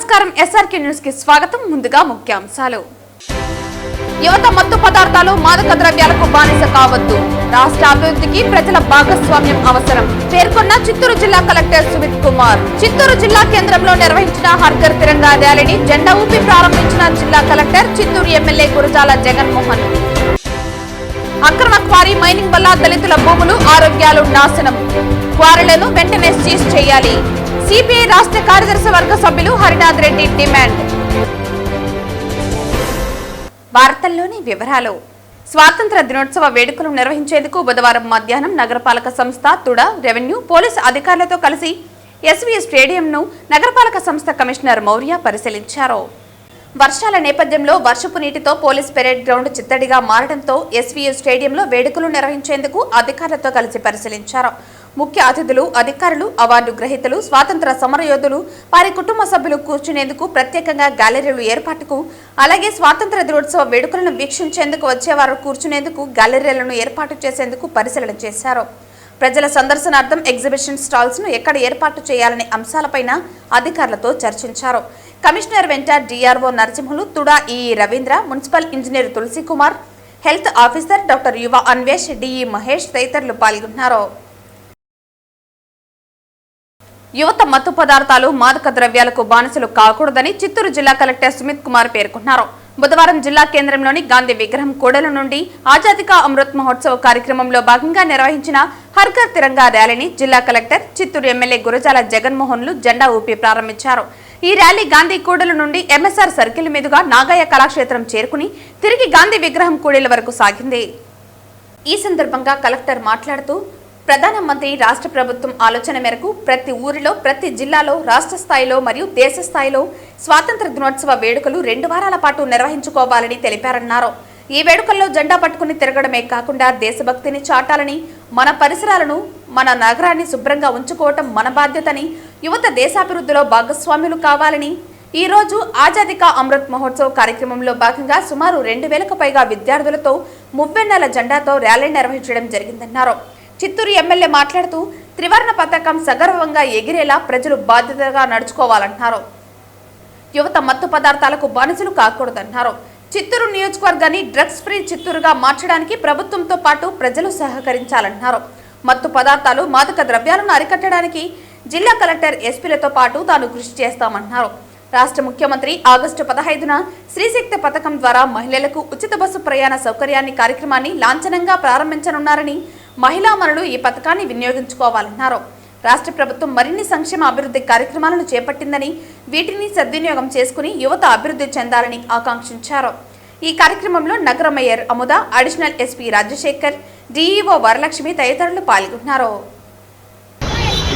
నమస్కారం SRK news కి స్వాగతం. ముందుగా ముఖ్యాంశాలు. యువత మత్తు పదార్థాలు మాదక ద్రవ్యాలకు బానిస కావద్దు. రాష్ట్ర అభివృద్ధికి ప్రజల భాగస్వామ్యం అవసరం పేర్కొన్న చిత్తూరు జిల్లా కలెక్టర్ సుమిత్ కుమార్. చిత్తూరు జిల్లా కేంద్రంలో నిర్వహించిన హర్ ఘర్ తిరంగా ర్యాలీని జెండా ఊపి ప్రారంభించిన జిల్లా కలెక్టర్ చిత్తూరు ఎమ్మెల్యే గురజాల జగన్మోహన్. అక్రమ క్వారీ మైనింగ్ వల్ల దళితుల భూములు ఆరోగ్యాలు నాశనం. క్వారీలను వెంటనే సీజ్ చేయాలి. సిపిఐ రాష్ట్ర కార్యదర్శి వర్గ సభ్యులు హరినాథ్ రెడ్డి డిమాండ్. వార్తల్లోని వివరాలు. స్వాతంత్ర దినోత్సవ వేడుకలు నిర్వహించేందుకు బుధవారం మధ్యాహ్నం నగరపాలక సంస్థ తుడ రెవెన్యూ పోలీసు అధికారులతో కలిసి ఎస్వీ స్టేడియంను నగరపాలక సంస్థ కమిషనర్ మౌర్య పరిశీలించారు. వర్షాల నేపథ్యంలో వర్షపు నీటితో పోలీస్ పెరేడ్ గ్రౌండ్ చిత్తడిగా మారడంతో ఎస్వీయూ స్టేడియంలో వేడుకలు నిర్వహించేందుకు అధికారులతో కలిసి పరిశీలించారు. ముఖ్య అతిథులు, అధికారులు, అవార్డు గ్రహీతలు, స్వాతంత్ర సమరయోధులు, వారి కుటుంబ సభ్యులు కూర్చునేందుకు ప్రత్యేకంగా గ్యాలరీలు ఏర్పాటుకు, అలాగే స్వాతంత్ర దినోత్సవ వేడుకలను వీక్షించేందుకు వచ్చేవారు కూర్చునేందుకు గ్యాలరీలను ఏర్పాటు చేసేందుకు పరిశీలన చేశారు. ప్రజల సందర్శనార్థం ఎగ్జిబిషన్ స్టాల్స్ ను ఎక్కడ ఏర్పాటు చేయాలనే అంశాలపైన అధికారులతో చర్చించారు. కమిషనర్ వెంట DRO Narasimhulu, TUDA EE Ravindra, municipal engineer Tulasi Kumar, health officer doctor Yuva Anvesh, DE Mahesh తదితరులు పాల్గొన్నారు. యువత మత్తు పదార్థాలు మాదక ద్రవ్యాలకు బానిసలు కాకూడదని చిత్తూరు జిల్లా కలెక్టర్ సుమిత్ కుమార్ పేర్కొన్నారు. బుధవారం జిల్లా కేంద్రంలోని గాంధీ విగ్రహం కూడల నుండి ఆజాదీ కా అమృత్ మహోత్సవ్ కార్యక్రమంలో భాగంగా నిర్వహించిన హర్ ఘర్ తిరంగా ర్యాలీని జిల్లా కలెక్టర్, చిత్తూరు ఎమ్మెల్యే గురజాల జగన్మోహన్లు జెండా ఊపి ప్రారంభించారు. ఈ ర్యాలీ గాంధీ కూడల నుండి ఎంఎస్ఆర్ సర్కిల్ మీదుగా నాగయ్య కళాక్షేత్రం చేరుకుని తిరిగి గాంధీ విగ్రహం కూడలి వరకు సాగింది. ఈ సందర్భంగా కలెక్టర్ మాట్లాడుతూ, ప్రధానమంత్రి రాష్ట్ర ప్రభుత్వం ఆలోచన మేరకు ప్రతి ఊరిలో, ప్రతి జిల్లాలో, రాష్ట్ర స్థాయిలో మరియు దేశ స్థాయిలో స్వాతంత్ర దినోత్సవ వేడుకలు 2 వారాల పాటు నిర్వహించుకోవాలని తెలిపారన్నారు. ఈ వేడుకల్లో జెండా పట్టుకుని తిరగడమే కాకుండా దేశభక్తిని చాటాలని, మన పరిసరాలను, మన నగరాన్ని శుభ్రంగా ఉంచుకోవటం మన బాధ్యతని, యువత దేశాభివృద్ధిలో భాగస్వాములు కావాలని, ఈ రోజు ఆజాదీ కా అమృత్ మహోత్సవ్ కార్యక్రమంలో భాగంగా సుమారు 2000కు పైగా విద్యార్థులతో మువ్వెన్నెల జెండాతో ర్యాలీ నిర్వహించడం జరిగిందన్నారు. చిత్తూరు ఎమ్మెల్యే మాట్లాడుతూ, త్రివర్ణ పతాకం సగర్వంగా ఎగిరేలా ప్రజలు బాధ్యతగా నడుచుకోవాలన్నారు. యువత మత్తు పదార్థాలకు బానిసలు కాకూడదన్నారు. చిత్తూరు నియోజకవర్గాన్ని డ్రగ్స్ ఫ్రీ చిత్తూరుగా మార్చడానికి ప్రభుత్వంతో పాటు ప్రజలు సహకరించాలన్నారు. మత్తు పదార్థాలు, మాదక ద్రవ్యాలను అరికట్టడానికి జిల్లా కలెక్టర్, ఎస్పీలతో పాటు తాను కృషి చేస్తామన్నారు. రాష్ట్ర ముఖ్యమంత్రి ఆగస్టు 15న శ్రీశక్తి పథకం ద్వారా మహిళలకు ఉచిత బస్సు ప్రయాణ సౌకర్యాన్ని కార్యక్రమాన్ని లాంఛనంగా ప్రారంభించనున్నారని, మహిళామణులు ఈ పథకాన్ని వినియోగించుకోవాలన్నారు. రాష్ట్ర ప్రభుత్వం మరిన్ని సంక్షేమ అభివృద్ధి కార్యక్రమాలను చేపట్టిందని, వీటిని సద్వినియోగం చేసుకుని యువత అభివృద్ధి చెందాలని ఆకాంక్షించారు. ఈ కార్యక్రమంలో నగర mayor Amuda, additional SP Rajasekhar, DEO Varalakshmi తదితరులు పాల్గొన్నారు.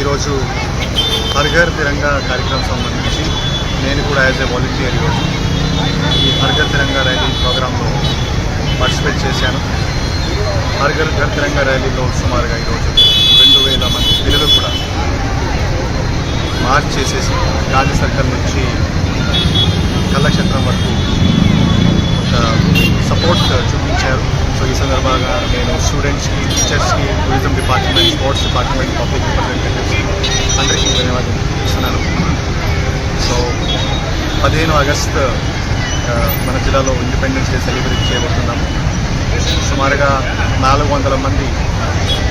ఈరోజు హర్ ఘర్ తిరంగా కార్యక్రమం సంబంధించి నేను కూడా యాజ్ ఏ వాలంటీర్ ఈరోజు ఈ హర్ ఘర్ తిరంగా ర్యాలీ ప్రోగ్రాంలో పార్టిసిపేట్ చేశాను. హర్ ఘర్ తిరంగా ర్యాలీలో సుమారుగా ఈరోజు 2000 మంది పిల్లలు కూడా మార్చ్ చేసేసి గాంధీ సర్కిల్ నుంచి కళాక్షేత్రం వరకు ఒక సపోర్ట్ చూపించారు. సో ఈ సందర్భంగా నేను స్టూడెంట్స్కి, టీచర్స్కి, tourism department, sports department, public రిప్రజెంటేటివ్స్కి అందరికీ ధన్యవాదాలు ఇస్తున్నాను. సో 15 ఆగస్టు మన జిల్లాలో ఇండిపెండెన్స్ డే సెలబ్రేట్ చేయబోతున్నాము. సుమారుగా 400 మంది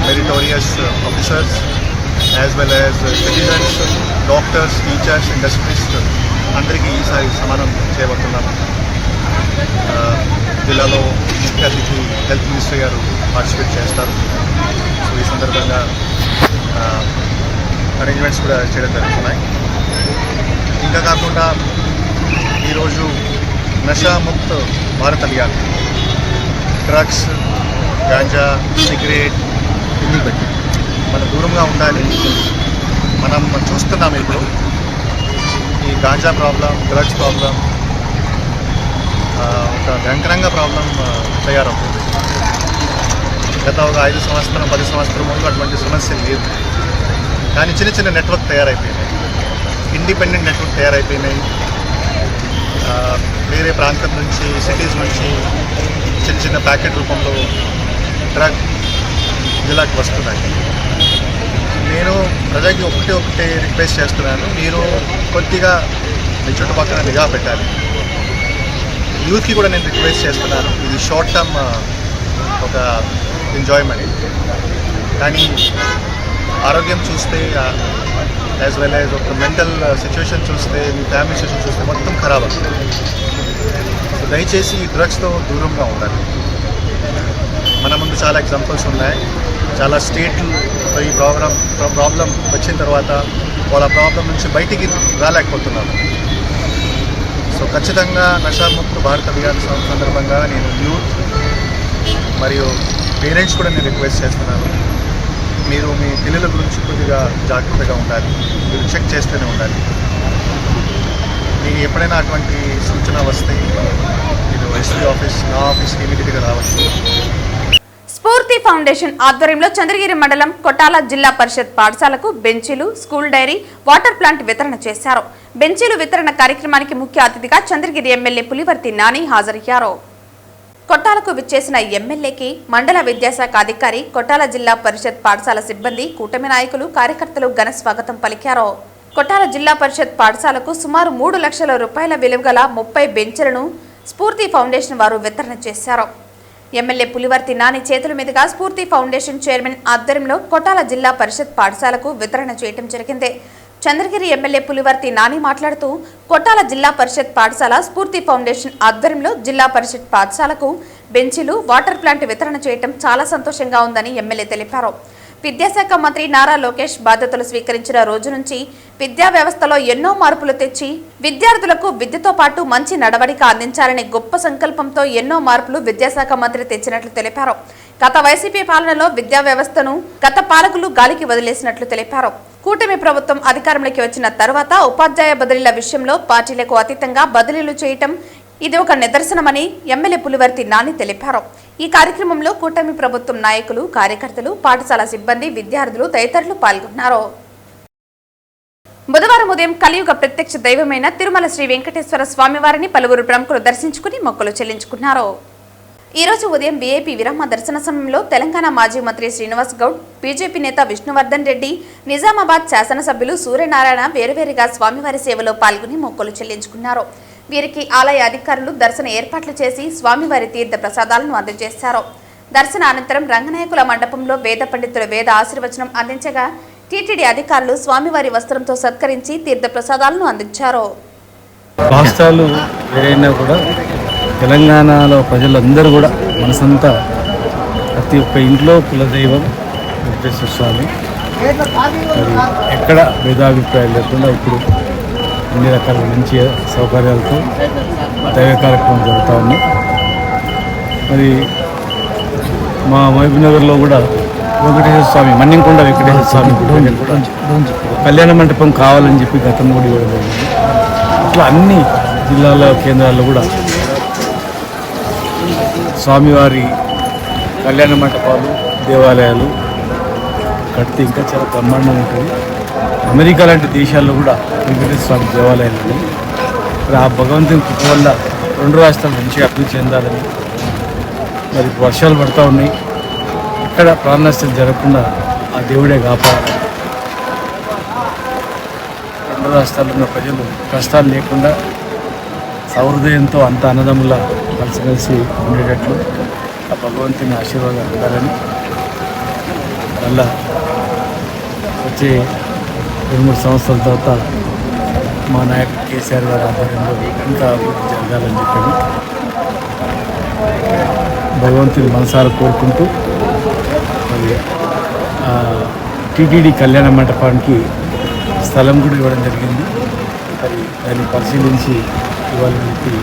meritorious officers as well as citizens, doctors, teachers, ఇండస్ట్రీస్ట్ అందరికీ ఈసారి సమానం చేయబోతున్నాము. జిల్లాలో ముఖ్య అతిథి హెల్త్ మినిస్టర్ గారు పార్టిసిపేట్ చేస్తారు. సో ఈ సందర్భంగా అరేంజ్మెంట్స్ కూడా చేయడం జరుగుతున్నాయి. ఇంకా కాకుండా ఈరోజు నషాముక్త భారత్ అభియాన్, డ్రగ్స్, గాంజా, సిగరెట్ ఇన్ని పెట్టి మనం దూరంగా ఉండాలి. మనం చూస్తున్నాం ఇప్పుడు ఈ గాంజా ప్రాబ్లం, డ్రగ్స్ ప్రాబ్లం ఒక భయంకరంగా ప్రాబ్లం తయారవుతుంది. గత ఒక 5 సంవత్సరం 10 సంవత్సరం ముందు అటువంటి సమస్య లేదు. కానీ చిన్న చిన్న నెట్వర్క్ తయారైపోయినాయి, ఇండిపెండెంట్ నెట్వర్క్ తయారైపోయినాయి. వేరే ప్రాంతం నుంచి, సిటీస్ నుంచి చిన్న చిన్న ప్యాకెట్ రూపంలో డ్రగ్ జిల్లాకి వస్తున్నాయి. నేను ప్రజలకి ఒకటే రిక్వెస్ట్ చేస్తున్నాను, మీరు కొద్దిగా మీ చుట్టుపక్కల నిఘా పెట్టాలి. యూత్కి కూడా నేను రిక్వెస్ట్ చేస్తున్నాను, ఇది షార్ట్ టర్మ్ ఒక ఎంజాయ్మెంట్, కానీ ఆరోగ్యం చూస్తే యాజ్ వెల్ యాజ్ ఒక మెంటల్ సిచ్యువేషన్ చూస్తే, మీ ఫ్యామిలీ సిచ్యువేషన్ చూస్తే మొత్తం ఖరాబ్ అవుతుంది. సో దయచేసి ఈ డ్రగ్స్తో దూరంగా ఉండాలి. మన ముందు చాలా ఎగ్జాంపుల్స్ ఉన్నాయి. చాలా స్టేట్లు ఈ ప్రాబ్లం వచ్చిన తర్వాత వాళ్ళ ప్రాబ్లం నుంచి బయటికి రాలేకపోతున్నారు. సో ఖచ్చితంగా నషాముక్త భారత అభియాన్ సందర్భంగా నేను యూత్ మరియు పేరెంట్స్ కూడా నేను రిక్వెస్ట్ చేస్తున్నాను, మీరు మీ పిల్లల గురించి కొద్దిగా జాగ్రత్తగా ఉండాలి, మీరు చెక్ చేస్తూనే ఉండాలి. మీకు ఎప్పుడైనా అటువంటి సూచన వస్తే మీరు ఎస్పీ ఆఫీస్, నా ఆఫీస్కి ఇమీడియట్గా రావచ్చు. స్ఫూర్తి ఫౌండేషన్ ఆధ్వర్యంలో చంద్రగిరి మండలం కొట్టాల జిల్లా పరిషత్ పాఠశాలకు బెంచీలు, స్కూల్ డైరీ, వాటర్ ప్లాంట్ వితరణ చేశారు. బెంచీలు వితరణ కార్యక్రమానికి ముఖ్య అతిథిగా చంద్రగిరి ఎమ్మెల్యే పులివర్తి నాని హాజరయ్యారు. కొట్టాలకు విచ్చేసిన ఎమ్మెల్యేకి మండల విద్యాశాఖ అధికారి, కొట్టాల జిల్లా పరిషత్ పాఠశాల సిబ్బంది, కూటమి నాయకులు, కార్యకర్తలు ఘన స్వాగతం పలికారు. కొట్టాల జిల్లా పరిషత్ పాఠశాలకు సుమారు 3 లక్షల రూపాయల విలువగల 30 బెంచ్లను స్ఫూర్తి ఫౌండేషన్ వారు వితరణ చేశారు. ఎమ్మెల్యే పులివర్తి నాని చేతుల మీదుగా స్ఫూర్తి ఫౌండేషన్ చైర్మన్ ఆధ్వర్యంలో కొట్టాల జిల్లా పరిషత్ పాఠశాలకు వితరణ చేయడం జరిగింది. చంద్రగిరి ఎమ్మెల్యే పులివర్తి నాని మాట్లాడుతూ, కొట్టాల జిల్లా పరిషత్ పాఠశాల స్ఫూర్తి ఫౌండేషన్ ఆధ్వర్యంలో జిల్లా పరిషత్ పాఠశాలకు బెంచీలు, వాటర్ ప్లాంట్ వితరణ చేయడం చాలా సంతోషంగా ఉందని ఎమ్మెల్యే తెలిపారు. విద్యాశాఖ మంత్రి నారా లోకేష్ బాధ్యతలు స్వీకరించిన రోజు నుంచి విద్యా వ్యవస్థలో ఎన్నో మార్పులు తెచ్చి విద్యార్థులకు విద్యతో పాటు మంచి నడవడిక అందించాలనే గొప్ప సంకల్పంతో ఎన్నో మార్పులు విద్యాశాఖ మంత్రి తెచ్చినట్లు తెలిపారు. గత వైసీపీ పాలనలో విద్యా వ్యవస్థను గత పాలకులు గాలికి వదిలేసినట్లు తెలిపారు. కూటమి ప్రభుత్వం అధికారంలోకి వచ్చిన తర్వాత ఉపాధ్యాయ బదిలీల విషయంలో పార్టీలకు అతీతంగా బదిలీలు చేయటం ఇది ఒక నిదర్శనమని ఎమ్మెల్యే పులివర్తి నాని తెలిపారు. ఈ కార్యక్రమంలో కూటమి ప్రభుత్వం నాయకులు, కార్యకర్తలు, పాఠశాల సిబ్బంది, విద్యార్థులు తదితరులు పాల్గొన్నారు. బుధవారం ఉదయం కలియుగ ప్రత్యక్ష దైవమైన తిరుమల శ్రీ వెంకటేశ్వర స్వామివారిని పలువురు ప్రముఖులు దర్శించుకుని మొక్కులు చెల్లించుకున్నారు. ఈ రోజు ఉదయం వీఐపీ విరామ దర్శన సమయంలో తెలంగాణ మాజీ మంత్రి శ్రీనివాస్ గౌడ్, బీజేపీ నేత విష్ణువర్ధన్ రెడ్డి, నిజామాబాద్ శాసనసభ్యులు సూర్యనారాయణ వేరువేరుగా స్వామివారి సేవలో పాల్గొని మొక్కులు చెల్లించుకున్నారు. వీరికి ఆలయ అధికారులు దర్శన ఏర్పాట్లు చేసి స్వామివారి తీర్థ ప్రసాదాలను అందజేశారు. దర్శన అనంతరం రంగనాయకుల మండపంలో వేద పండితుల వేద ఆశీర్వచనం అందించగా టీటీడీ అధికారులు స్వామివారి వస్త్రంతో సత్కరించి తీర్థ ప్రసాదాలను అందించారు. రాష్ట్రాలు ఏదైనా కూడా తెలంగాణలో ప్రజలందరూ కూడా మనసంతా ప్రతి ఒక్క ఇంట్లో కులదైవం వెంకటేశ్వర స్వామి. మరి ఎక్కడ భేదాభిప్రాయాలు లేకుండా ఇప్పుడు అన్ని రకాల మంచి సౌకర్యాలతో దైవ కార్యక్రమం జరుగుతూ ఉంది. మరి మా మహబూబ్నగర్లో కూడా వెంకటేశ్వర స్వామి, మన్యంకొండ వెంకటేశ్వర స్వామి గుడి కూడా కళ్యాణ మంటపం కావాలని చెప్పి గతంలో కూడా ఇవ్వడం జరిగింది. అట్లా అన్ని జిల్లాల కేంద్రాల్లో కూడా స్వామివారి కళ్యాణ మంటపాలు, దేవాలయాలు కడితే ఇంకా చాలా బ్రహ్మాండంగా ఉంటుంది. అమెరికా లాంటి దేశాల్లో కూడా వెంకటేశ్వర స్వామి దేవాలయాలు ఉన్నాయి. మరి ఆ భగవంతుని కృప వల్ల 2 రాష్ట్రాలు మంచిగా అభివృద్ధి చెందాలని, మరి వర్షాలు పడుతూ ఉన్నాయి, ఎక్కడ ప్రాణ నష్టం జరగకుండా ఆ దేవుడే కాపాడాలి. 2 రాష్ట్రాల్లో ఉన్న ప్రజలు కష్టాలు లేకుండా సౌహృదయంతో అంత అన్నదమ్ముల కలిసిమెలిసి ఉండేటట్లు ఆ భగవంతుని ఆశీర్వాదం ఉండాలని, మళ్ళా వచ్చే 2-3 సంవత్సరాల తర్వాత మా నాయకుడు కేసీఆర్ గారి ఆధ్వర్యంలో ఇంకా అభివృద్ధి జరగాలని చెప్పి భగవంతుని మనసారా కోరుకుంటూ, మరి టీటీడీ కళ్యాణ మంటపానికి స్థలం కూడా ఇవ్వడం జరిగింది. మరి దాన్ని పరిశీలించి ఇవ్వాలని చెప్పి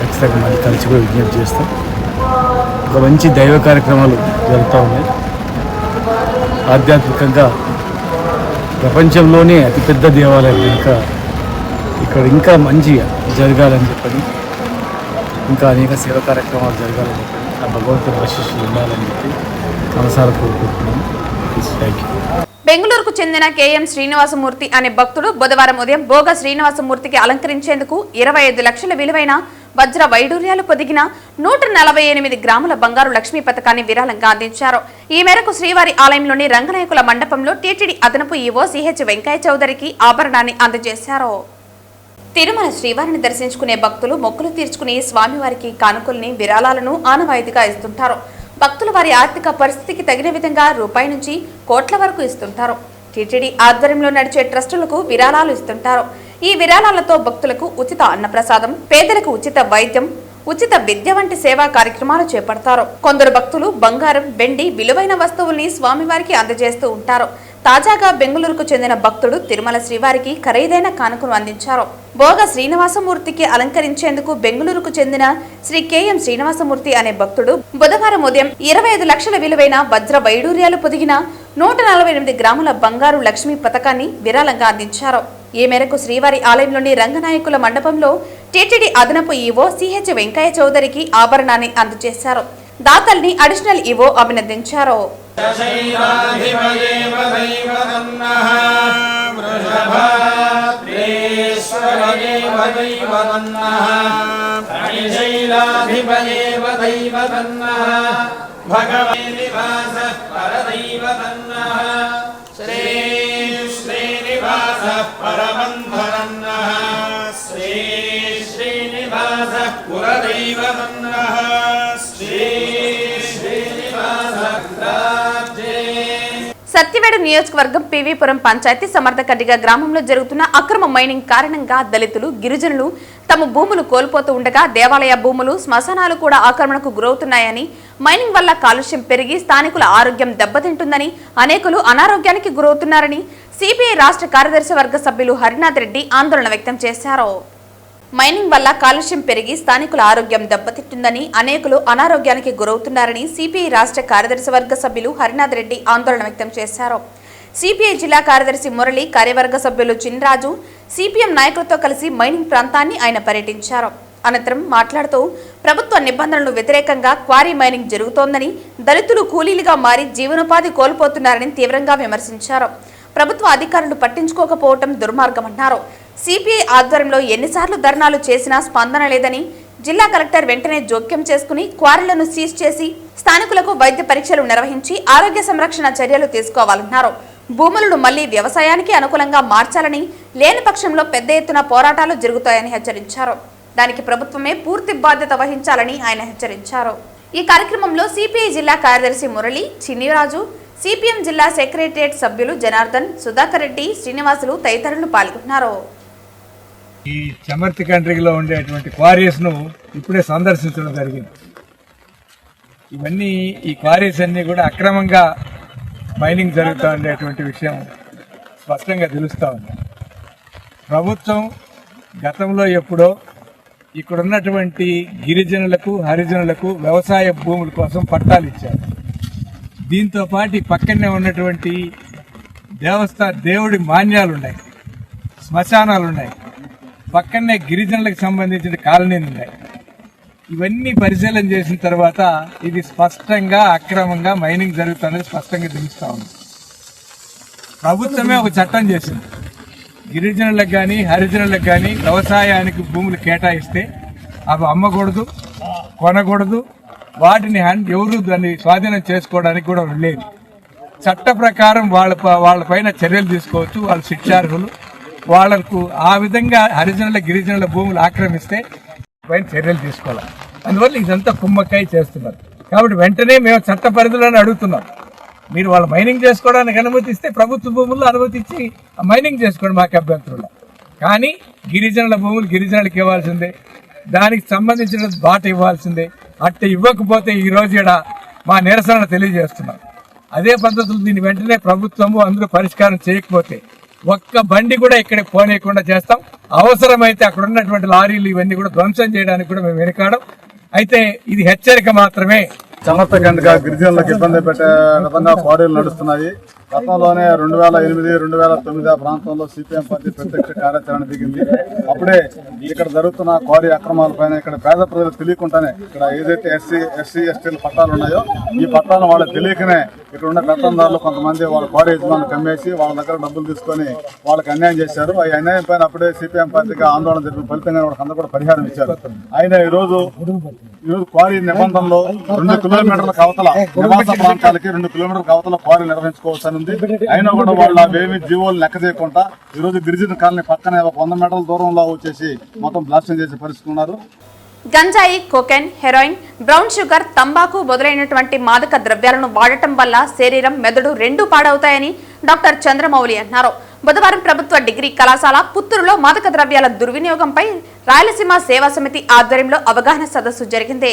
ఖచ్చితంగా మళ్ళీ కలిసి కూడా విజ్ఞప్తి చేస్తాం. ఒక మంచి దైవ కార్యక్రమాలు జరుగుతూ ఉన్నాయి. ఆధ్యాత్మికంగా ప్రపంచంలోనే అతిపెద్ద దేవాలయం కనుక ఇక్కడ ఇంకా మంచిగా జరగాలని చెప్పని, ఇంకా అనేక సేవా కార్యక్రమాలు జరగాలని చెప్పని, ఆ భగవంతుని ఆశీస్సులు ఉండాలని చెప్పి మనసారా కోరుకుంటున్నాను. Thank you. బెంగళూరుకు చెందిన కేఎం శ్రీనివాసమూర్తి అనే భక్తుడు బుధవారం ఉదయం భోగ శ్రీనివాసమూర్తికి అలంకరించేందుకు 25 లక్షల విలువైన వజ్ర వైడూర్యాలు పొదిగిన 148 గ్రాముల బంగారు లక్ష్మీ పథకాన్ని విరాళంగా అందించారు. ఈ మేరకు శ్రీవారి ఆలయంలోని రంగనాయకుల మండపంలో టీటీడీ అదనపు ఈవో సిహెచ్ వెంకయ్య చౌదరికి ఆభరణాన్ని అందజేశారు. తిరుమల శ్రీవారిని దర్శించుకునే భక్తులు మొక్కులు తీర్చుకుని స్వామివారికి కానుకల్ని విరాళాలను ఆనవాయితీగా ఇస్తుంటారు. భక్తులు వారి ఆర్థిక పరిస్థితికి తగిన విధంగా రూపాయి నుంచి కోట్ల వరకు ఇస్తుంటారు. టీటీడీ ఆధ్వర్యంలో నడిచే ట్రస్టులకు విరాళాలు ఇస్తుంటారు. ఈ విరాళాలతో భక్తులకు ఉచిత అన్నప్రసాదం, పేదలకు ఉచిత వైద్యం, ఉచిత విద్య వంటి సేవా కార్యక్రమాలు చేపడతారు. కొందరు భక్తులు బంగారం, వెండి విలువైన వస్తువుల్ని స్వామివారికి అందజేస్తూ ఉంటారు. తాజాగా బెంగళూరుకు చెందిన భక్తుడు తిరుమల శ్రీవారికి ఖరీదైన కానుకను అందించారు. భోగ శ్రీనివాసమూర్తికి అలంకరించేందుకు బెంగళూరుకు చెందిన శ్రీ కెఎం శ్రీనివాసమూర్తి అనే భక్తుడు బుధవారం ఉదయం 25 లక్షల విలువైన వజ్ర వైడూర్యాలు పొదిగిన 148 గ్రాముల బంగారు లక్ష్మీ పథకాన్ని విరాళంగా అందించారు. ఈ మేరకు శ్రీవారి ఆలయంలోని రంగనాయకుల మండపంలో టీటీడీ అదనపు ఈవో సిహెచ్ వెంకయ్య చౌదరికి ఆభరణాన్ని అందజేశారు. దాతల్ని అడిషనల్ ఈవో అభినందించారు. సత్యవేడు నియోజకవర్గం పివిపురం పంచాయతీ సమర్థకడ్డిగా గ్రామంలో జరుగుతున్న అక్రమ మైనింగ్ కారణంగా దళితులు, గిరిజనులు తమ భూములు కోల్పోతూ ఉండగా దేవాలయ భూములు, శ్మశానాలు కూడా ఆక్రమణకు గురవుతున్నాయని, మైనింగ్ వల్ల కాలుష్యం పెరిగి స్థానికుల ఆరోగ్యం దెబ్బతింటుందని, అనేకులు అనారోగ్యానికి గురవుతున్నారని సిపిఐ రాష్ట్ర కార్యదర్శి వర్గ సభ్యులు హరినాథ్ రెడ్డి ఆందోళన వ్యక్తం చేశారు. మైనింగ్ వల్ల కాలుష్యం పెరిగి స్థానికుల ఆరోగ్యం దెబ్బతింటుందని, అనేకులు అనారోగ్యానికి గురవుతున్నారని సిపిఐ రాష్ట్ర కార్యదర్శి వర్గ సభ్యులు హరినాథ్ రెడ్డి ఆందోళన వ్యక్తం చేశారు. సిపిఐ జిల్లా కార్యదర్శి మురళి, కార్యవర్గ సభ్యులు చిన్రాజు, సిపిఎం నాయకులతో కలిసి మైనింగ్ ప్రాంతాన్ని ఆయన పర్యటించారు. అనంతరం మాట్లాడుతూ ప్రభుత్వ నిబంధనలకు వ్యతిరేకంగా క్వారీ మైనింగ్ జరుగుతోందని, దళితులు కూలీలుగా మారి జీవనోపాధి కోల్పోతున్నారని తీవ్రంగా విమర్శించారు. ప్రభుత్వ అధికారులు పట్టించుకోకపోవటం దుర్మార్గమన్నారు. సిపిఐ ఆధ్వర్యంలో ఎన్నిసార్లు ధర్నాలు చేసినా స్పందన లేదని, జిల్లా కలెక్టర్ వెంటనే జోక్యం చేసుకుని క్వారీలను సీజ్ చేసి స్థానికులకు వైద్య పరీక్షలు నిర్వహించి ఆరోగ్య సంరక్షణ చర్యలు తీసుకోవాలన్నారు. భూములను మళ్లీ వ్యవసాయానికి అనుకూలంగా మార్చాలని, లేని పక్షంలో పెద్ద ఎత్తున పోరాటాలు జరుగుతాయని హెచ్చరించారు. దానికి ప్రభుత్వమే పూర్తి బాధ్యత వహించాలని ఆయన హెచ్చరించారు. ఈ కార్యక్రమంలో సిపిఐ జిల్లా కార్యదర్శి మురళి, చిన్నిరాజు, సిపిఎం జిల్లా సెక్రటరియట్ సభ్యులు జనార్దన్, సుధాకర్ రెడ్డి, శ్రీనివాసులు తదితరులు పాల్గొన్నారు. ఈ చమర్తి కంట్రీలో ఉండేటువంటి క్వారీస్ ను ఇప్పుడే సందర్శించడం జరిగింది. ఇవన్నీ ఈ క్వారీస్ అన్ని కూడా అక్రమంగా మైనింగ్ జరుగుతూ ఉండేటువంటి విషయం స్పష్టంగా తెలుస్తూ ఉంది. ప్రభుత్వం గతంలో ఎప్పుడో ఇక్కడ ఉన్నటువంటి గిరిజనులకు, హరిజనులకు వ్యవసాయ భూముల కోసం పట్టాలు ఇచ్చారు. దీంతో పాటు పక్కనే ఉన్నటువంటి దేవుడి మాన్యాలు ఉన్నాయి, శ్మశానాలు ఉన్నాయి, పక్కనే గిరిజనులకు సంబంధించిన కాలనీలు ఉన్నాయి. ఇవన్నీ పరిశీలన చేసిన తర్వాత ఇది స్పష్టంగా అక్రమంగా మైనింగ్ జరుగుతుందని స్పష్టంగా తెలుస్తా ఉంది. ప్రభుత్వమే ఒక చట్టం చేసింది, గిరిజనులకు కానీ హరిజనులకు కానీ వ్యవసాయానికి భూములు కేటాయిస్తే అవి అమ్మకూడదు, కొనకూడదు, వాటిని ఎవరు దాన్ని స్వాధీనం చేసుకోవడానికి కూడా లేదు. చట్ట ప్రకారం వాళ్ళ పైన చర్యలు తీసుకోవచ్చు, వాళ్ళు శిక్షార్హులు. వాళ్లకు ఆ విధంగా హరిజనుల, గిరిజనుల భూములు ఆక్రమిస్తే పైన చర్యలు తీసుకోవాలి. అందువల్ల ఇదంతా కుమ్మక్కాయ చేస్తున్నారు. కాబట్టి వెంటనే మేము చట్ట పరిధిలోనే అడుగుతున్నాం, మీరు వాళ్ళు మైనింగ్ చేసుకోవడానికి అనుమతిస్తే ప్రభుత్వ భూముల్లో అనుమతించి మైనింగ్ చేసుకోండి, మాకు అభ్యంతరం. కానీ గిరిజనుల భూములు గిరిజనులకు ఇవ్వాల్సిందే, దానికి సంబంధించిన బాట ఇవ్వాల్సిందే. అట్ట ఇవ్వకపోతే ఈ రోజు ఇక్కడ మా నిరసన తెలియజేస్తున్నాం. అదే పద్ధతులు దీన్ని వెంటనే ప్రభుత్వము అందులో పరిష్కారం చేయకపోతే ఒక్క బండి కూడా ఇక్కడికి పోనీయకుండా చేస్తాం. అవసరమైతే అక్కడ ఉన్నటువంటి లారీలు ఇవన్నీ కూడా ధ్వంసం చేయడానికి కూడా మేము వెనుకాడం. అయితే ఇది హెచ్చరిక మాత్రమే. సమర్థకంగా గిరిజనులకు ఇబ్బంది పెట్టే విధంగా క్వారీలు నడుస్తున్నాయి. గతంలోనే 2008, 2009 ఆ ప్రాంతంలో సిపిఎం పార్టీ ప్రత్యక్ష కార్యాచరణ దిగింది. అప్పుడే ఇక్కడ జరుగుతున్న క్వారీ అక్రమాలపైన ఇక్కడ పేద ప్రజలు తెలియకుండానే ఇక్కడ ఏదైతే ఎస్సీ ఎస్టీల పట్టాలు ఉన్నాయో ఈ పట్టాలను వాళ్ళకి తెలియకనే ఇక్కడ ఉన్న పెత్తందారులు కొంతమంది వాళ్ళ క్వారీ యజమానులు కమ్మేసి వాళ్ళ దగ్గర డబ్బులు తీసుకొని వాళ్ళకి అన్యాయం చేశారు. ఈ అన్యాయం పైన అప్పుడే సిపిఎం పార్టీగా ఆందోళన జరిపిన ఫలితంగా వాళ్ళకి అందరూ కూడా పరిహారం ఇచ్చారు. అయినా ఈరోజు క్వారీ నిబంధనలో 2 కిలోమీటర్లకు అవతల నివాస ప్రాంతాలకి 2 కిలోమీటర్లకు అవతల క్వారీ నిర్వహించుకోవాల్సి ఉంది. అయినా కూడా వాళ్ళు అవేమి జీవోలు లెక్క చేయకుండా ఈరోజు గిరిజన కాలనీ పక్కనే 100 మీటర్ల దూరంలో వచ్చేసి మొత్తం బ్లాస్టింగ్ చేసే పరిస్థితి ఉన్నారు. గంజాయి, కోకెన్, హెరాయిన్, బ్రౌన్ షుగర్, తంబాకు మొదలైనటువంటి మాదక ద్రవ్యాలను వాడటం వల్ల శరీరం, మెదడు రెండూ పాడవుతాయని డాక్టర్ చంద్రమౌళి అన్నారు. బుధవారం ప్రభుత్వ డిగ్రీ కళాశాల పుత్తూరులో మాదక ద్రవ్యాల దుర్వినియోగంపై రాయలసీమ సేవా సమితి ఆధ్వర్యంలో అవగాహన సదస్సు జరిగింది.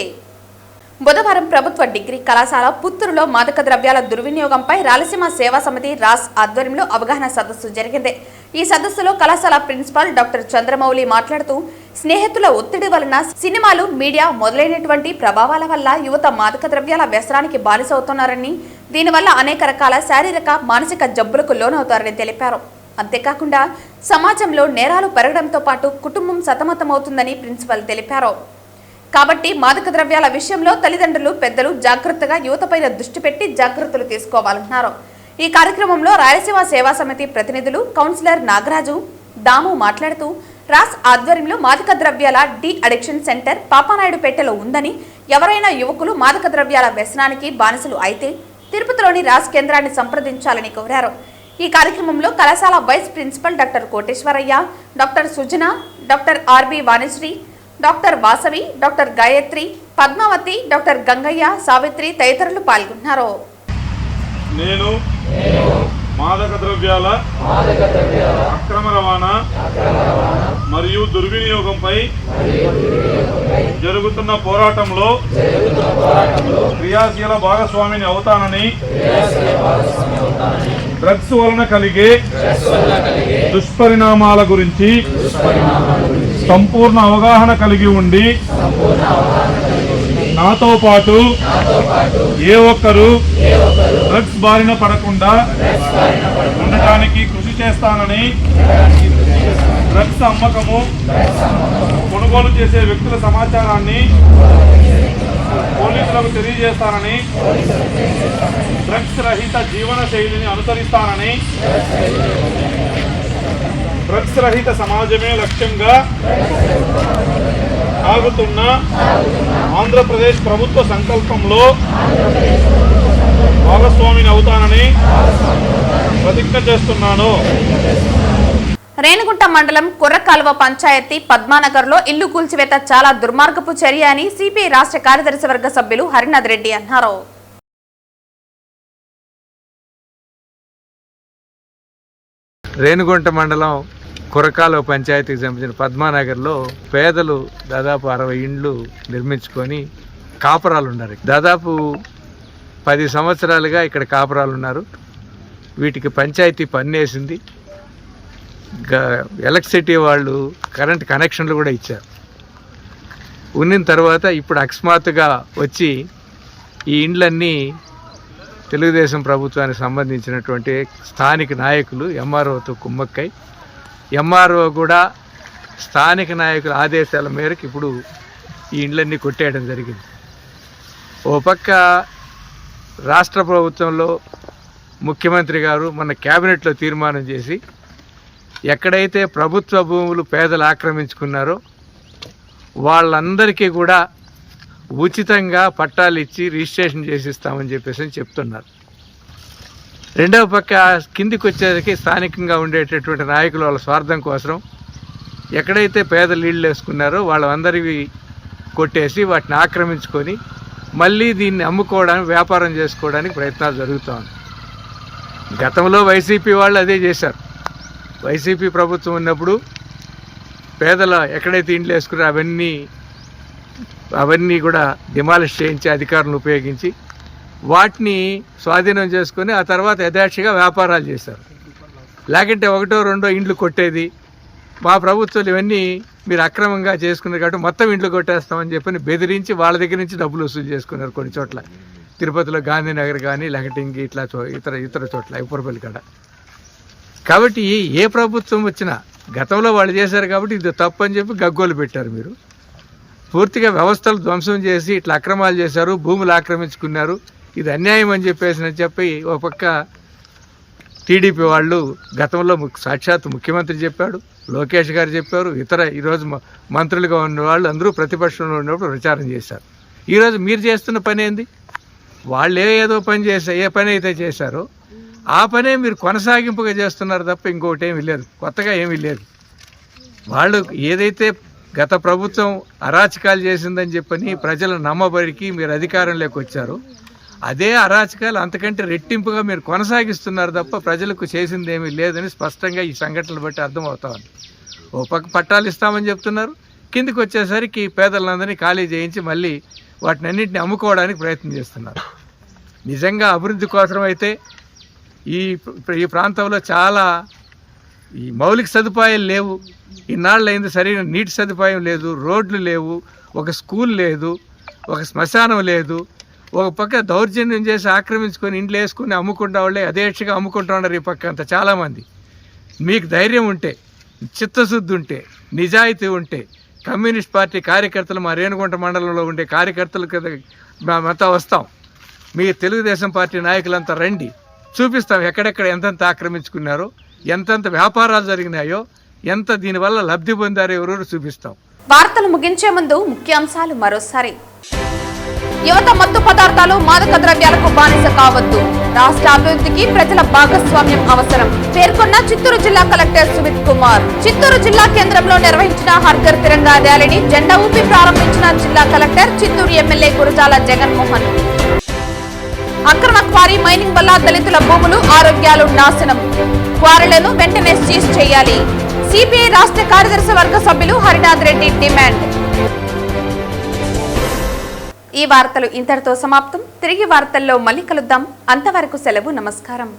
బుధవారం ప్రభుత్వ డిగ్రీ కళాశాల పుత్తూరులో మాదక ద్రవ్యాల దుర్వినియోగంపై రాయలసీమ సేవా సమితి రాస్ ఆధ్వర్యంలో అవగాహన సదస్సు జరిగింది. ఈ సదస్సులో కళాశాల ప్రిన్సిపాల్ డాక్టర్ చంద్రమౌళి మాట్లాడుతూ, స్నేహితుల ఒత్తిడి వలన, సినిమాలు, మీడియా మొదలైనటువంటి ప్రభావాల వల్ల యువత మాదక ద్రవ్యాల వ్యసనానికి బానిసవుతున్నారని, దీనివల్ల అనేక రకాల శారీరక, మానసిక జబ్బులకు లోనవుతారని తెలిపారు. అంతేకాకుండా సమాజంలో నేరాలు పెరగడంతో పాటు కుటుంబం సతమతమవుతుందని ప్రిన్సిపల్ తెలిపారు. కాబట్టి మాదక ద్రవ్యాల విషయంలో తల్లిదండ్రులు, పెద్దలు జాగ్రత్తగా యువతపైన దృష్టి పెట్టి జాగ్రత్తలు తీసుకోవాలన్నారు. ఈ కార్యక్రమంలో రాయలసీమ సేవా సమితి ప్రతినిధులు కౌన్సిలర్ నాగరాజు, దాము మాట్లాడుతూ, రాస్ ఆధ్వర్యంలో మాదక ద్రవ్యాల డి అడిక్షన్ సెంటర్ పాపానాయుడుపేటలో ఉందని, ఎవరైనా యువకులు మాదక ద్రవ్యాల వ్యసనానికి బానిసలు అయితే తిరుపతిలోని రాస్ కేంద్రాన్ని సంప్రదించాలని కోరారు. ఈ కార్యక్రమంలో కళాశాల vice principal doctor Koteswarayya, doctor Sujana, doctor RB Vanisri, doctor Vasavi, doctor Gayatri, Padmavathi, doctor Gangayya, Savitri తదితరులు పాల్గొన్నారు. నేను మాదక ద్రవ్యాల అక్రమ రవాణా మరియు దుర్వినియోగంపై జరుగుతున్న పోరాటంలో క్రియాశీల భాగస్వామిని అవుతానని, డ్రగ్స్ వలన కలిగే దుష్పరిణామాల గురించి సంపూర్ణ అవగాహన కలిగి ఉండి, నాతో పాటు ఏ ఒక్కరూ డ్రగ్స్ బారిన పడకుండా ఉండటానికి కృషి చేస్తానని, డ్రగ్స్ అమ్మకము, కొనుగోలు చేసే వ్యక్తుల సమాచారాన్ని పోలీసులకు తెలియజేస్తానని, డ్రగ్స్ రహిత జీవన శైలిని అనుసరిస్తానని, డ్రగ్స్ రహిత సమాజమే లక్ష్యంగా సాగుతున్న ఆంధ్రప్రదేశ్ ప్రభుత్వ సంకల్పంలో భాగస్వామిని అవుతానని ప్రతిజ్ఞ చేస్తున్నాను. రేణిగుంట మండలం కుర్రకాలువ పంచాయతీ పద్మానగర్లో ఇల్లు కూల్చివేత చాలా దుర్మార్గపు చర్య అని సిపిఐ రాష్ట్ర కార్యదర్శి వర్గ సభ్యులు హరినాథ్ రెడ్డి అన్నారు. రేణిగుంట మండలం కురకాలువ పంచాయతీకి సంబంధించిన పద్మానగర్లో పేదలు దాదాపు 60 ఇండ్లు నిర్మించుకొని కాపురాలు ఉన్నారు. దాదాపు 10 సంవత్సరాలుగా ఇక్కడ కాపురాలు ఉన్నారు. వీటికి పంచాయతీ పన్నేసింది. ఎలక్ట్రిసిటీ వాళ్ళు కరెంట్ కనెక్షన్లు కూడా ఇచ్చారు. ఉన్న తర్వాత ఇప్పుడు అకస్మాత్తుగా వచ్చి ఈ ఇండ్లన్నీ తెలుగుదేశం ప్రభుత్వానికి సంబంధించినటువంటి స్థానిక నాయకులు ఎంఆర్ఓతో కుమ్మక్కై, ఎంఆర్ఓ కూడా స్థానిక నాయకుల ఆదేశాల మేరకు ఇప్పుడు ఈ ఇండ్లన్నీ కొట్టేయడం జరిగింది. ఓ పక్క రాష్ట్ర ప్రభుత్వంలో ముఖ్యమంత్రి గారు మన క్యాబినెట్లో తీర్మానం చేసి ఎక్కడైతే ప్రభుత్వ భూములు పేదలు ఆక్రమించుకున్నారో వాళ్ళందరికీ కూడా ఉచితంగా పట్టాలు ఇచ్చి రిజిస్ట్రేషన్ చేసిస్తామని చెప్పేసి చెప్తున్నారు. రెండవ పక్క కిందికి వచ్చేసరికి స్థానికంగా ఉండేటటువంటి నాయకులు వాళ్ళ స్వార్థం కోసం ఎక్కడైతే పేదలు ఇళ్ళు వేసుకున్నారో వాళ్ళందరివి కొట్టేసి వాటిని ఆక్రమించుకొని మళ్ళీ దీన్ని అమ్ముకోవడానికి, వ్యాపారం చేసుకోవడానికి ప్రయత్నాలు జరుగుతూ ఉన్నాయి. గతంలో వైసీపీ వాళ్ళు అదే చేశారు. వైసీపీ ప్రభుత్వం ఉన్నప్పుడు పేదల ఎక్కడైతే ఇండ్లు వేసుకున్నారో అవన్నీ కూడా డిమాలిష్ చేయించి అధికారులను ఉపయోగించి వాటిని స్వాధీనం చేసుకొని ఆ తర్వాత యథాక్షిగా వ్యాపారాలు చేశారు. లేకుంటే 1-2 ఇండ్లు కొట్టేది. మా ప్రభుత్వాలు ఇవన్నీ మీరు అక్రమంగా చేసుకున్నారు కాబట్టి మొత్తం ఇండ్లు కొట్టేస్తామని చెప్పని బెదిరించి వాళ్ళ దగ్గర నుంచి డబ్బులు వసూలు చేసుకున్నారు కొన్ని చోట్ల. తిరుపతిలో గాంధీనగర్ కానీ, లేకపోతే ఇంక ఇట్లా ఇతర చోట్ల ఉప్పరపల్లి కాడ. కాబట్టి ఏ ప్రభుత్వం వచ్చినా గతంలో వాళ్ళు చేశారు కాబట్టి ఇది తప్పు అని చెప్పి గగ్గోలు పెట్టారు. మీరు పూర్తిగా వ్యవస్థలు ధ్వంసం చేసి ఇట్లా అక్రమాలు చేశారు, భూములు ఆక్రమించుకున్నారు. ఇది అన్యాయం అని చెప్పి ఒక పక్క టీడీపీ వాళ్ళు గతంలో సాక్షాత్ ముఖ్యమంత్రి చెప్పాడు, లోకేష్ గారు చెప్పారు, ఇతర ఈరోజు మంత్రులుగా ఉన్న వాళ్ళు అందరూ ప్రతిపక్షంలో ఉన్నప్పుడు ప్రచారం చేశారు. ఈరోజు మీరు చేస్తున్న పని ఏంది? వాళ్ళు ఏదో పని ఏ పని అయితే చేశారో ఆ పనే మీరు కొనసాగింపుగా చేస్తున్నారు తప్ప ఇంకొకటి ఏమీ లేదు, కొత్తగా ఏమీ లేదు. వాళ్ళు ఏదైతే గత ప్రభుత్వం అరాచకాలు చేసిందని చెప్పని ప్రజలు నమ్మబడికి మీరు అధికారంలోకి వచ్చారో అదే అరాచకాలు అంతకంటే రెట్టింపుగా మీరు కొనసాగిస్తున్నారు తప్ప ప్రజలకు చేసింది ఏమీ లేదని స్పష్టంగా ఈ సంఘటనలు బట్టి అర్థమవుతా ఉంది. ఓ పక్క పట్టాలు ఇస్తామని చెప్తున్నారు, కిందికి వచ్చేసరికి పేదలందరినీ ఖాళీ చేయించి మళ్ళీ వాటిని అన్నింటినీ అమ్ముకోవడానికి ప్రయత్నం చేస్తున్నారు. నిజంగా అభివృద్ధి కోసం అయితే ఈ ప్రాంతంలో చాలా ఈ మౌలిక సదుపాయాలు లేవు. ఇన్నాళ్ళు అయింది, సరైన నీటి సదుపాయం లేదు, రోడ్లు లేవు, ఒక స్కూల్ లేదు, ఒక శ్మశానం లేదు. ఒక పక్క దౌర్జన్యం చేసి ఆక్రమించుకొని ఇంట్లో వేసుకొని అమ్ముకుంటా వాళ్ళే యథేచ్ఛగా అమ్ముకుంటా ఉన్నారు ఈ పక్క అంతా చాలామంది. మీకు ధైర్యం ఉంటే, చిత్తశుద్ధి ఉంటే, నిజాయితీ ఉంటే కమ్యూనిస్ట్ పార్టీ కార్యకర్తలు మా రేణుగుంట మండలంలో ఉండే కార్యకర్తలు కదా మేమంతా వస్తాం, మీ తెలుగుదేశం పార్టీ నాయకులంతా రండి, చూపిస్తాం ఎక్కడెక్కడ ఎంతెంత ఆక్రమించుకున్నారో, ఎంతెంత వ్యాపారాలు జరిగినాయో, ఎంత దీనివల్ల లబ్ధి పొందారో ఎవరెవరు చూపిస్తాం. వార్తలు ముగించే ముందు ముఖ్యాంశాలు మరోసారి. యువత మత్తు పదార్థాలు మాదక ద్రవ్యాలకు బానిస కావద్దు, రాష్ట్ర అభివృద్ధికి ప్రజల భాగస్వామ్యం అవసరం పేర్కొన్న చిత్తూరు జిల్లా కలెక్టర్ సుమిత్ కుమార్. చిత్తూరు జిల్లా కేంద్రంలో నిర్వహించిన హర్ఘర్ తిరంగా ర్యాలీని జెండా ఊపి ప్రారంభించిన జిల్లా కలెక్టర్, చిత్తూరు ఎమ్మెల్యే గురజాల జగన్మోహన్. అక్రమ క్వారీ మైనింగ్ వల్ల దళితుల భూములు, ఆరోగ్యాలు నాశనం, క్వారీలను వెంటనే సీజ్ చేయాలి, సిపిఐ రాష్ట్ర కార్యదర్శి వర్గ సభ్యులు హరినాథ్ రెడ్డి డిమాండ్. ఈ వార్తలు ఇంతటితో సమాప్తం. తిరిగి వార్తల్లో మళ్ళీ కలుద్దాం. అంతవరకు సెలవు. నమస్కారం.